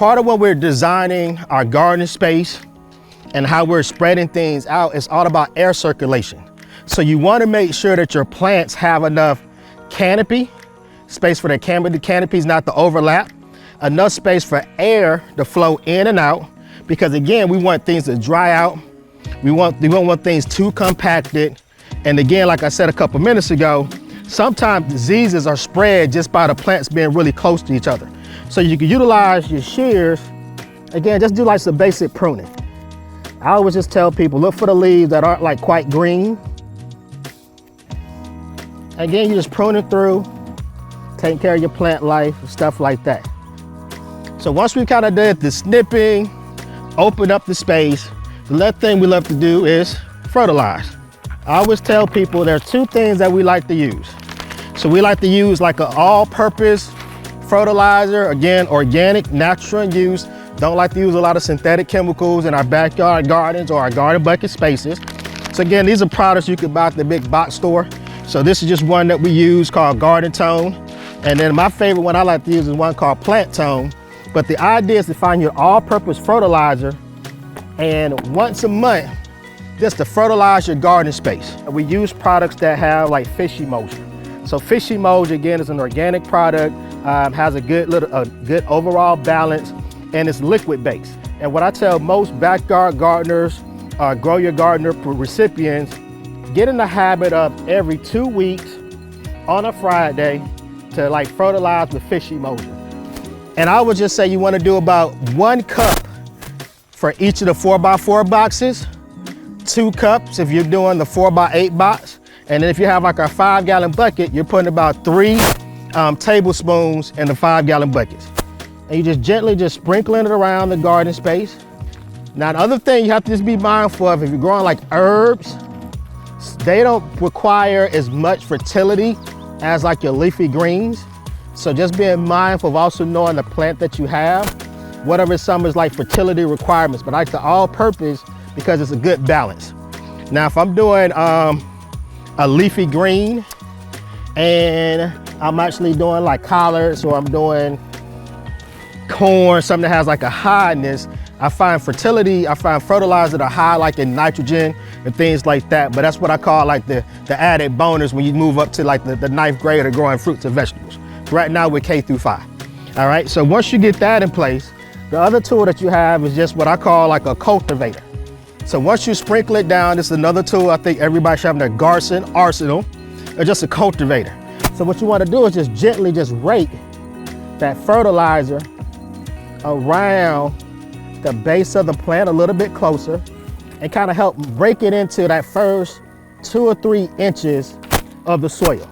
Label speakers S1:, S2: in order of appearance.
S1: part of when we're designing our garden space and how we're spreading things out, it's all about air circulation. So you want to make sure that your plants have enough canopy, space for the canopies not to overlap, enough space for air to flow in and out, because again, we want things to dry out. We don't want things too compacted. And again, like I said a couple minutes ago, sometimes diseases are spread just by the plants being really close to each other. So you can utilize your shears. Again, just do like some basic pruning. I always just tell people, look for the leaves that aren't like quite green. Again, you just prune it through, taking care of your plant life, stuff like that. So once we kind of did the snipping, open up the space, the last thing we love to do is fertilize. I always tell people there are two things that we like to use. So we like to use like an all-purpose fertilizer, again, organic, natural in use. Don't like to use a lot of synthetic chemicals in our backyard gardens or our garden bucket spaces. So again, these are products you can buy at the big box store. So this is just one that we use called Garden Tone. And then my favorite one I like to use is one called Plant Tone. But the idea is to find your all-purpose fertilizer, and once a month, just to fertilize your garden space. We use products that have like fish emulsion. So fish emulsion, again, is an organic product, has a good overall balance, and it's liquid based. And what I tell most backyard gardeners, grow your gardener recipients, get in the habit of every 2 weeks on a Friday to like fertilize with fish emulsion. And I would just say you want to do about 1 cup for each of the 4x4 boxes, 2 cups if you're doing the 4x8 box. And then if you have like a 5-gallon bucket, you're putting about 3 tablespoons in the 5-gallon buckets. And you just gently just sprinkling it around the garden space. Now, the other thing you have to just be mindful of, if you're growing like herbs, they don't require as much fertility as like your leafy greens. So just being mindful of also knowing the plant that you have, whatever some is like fertility requirements, but I like the all-purpose because it's a good balance. Now, if I'm doing a leafy green and I'm actually doing like collards, or I'm doing corn, something that has like a highness, I find fertilizer that are high like in nitrogen and things like that. But that's what I call like the added bonus when you move up to like the 9th grade of growing fruits and vegetables. Right now we're K through 5. All right, so once you get that in place, the other tool that you have is just what I call like a cultivator. So once you sprinkle it down, this is another tool I think everybody should have in their garden arsenal, or just a cultivator. So what you want to do is just gently just rake that fertilizer around the base of the plant a little bit closer, and kind of help break it into that first 2 or 3 inches of the soil.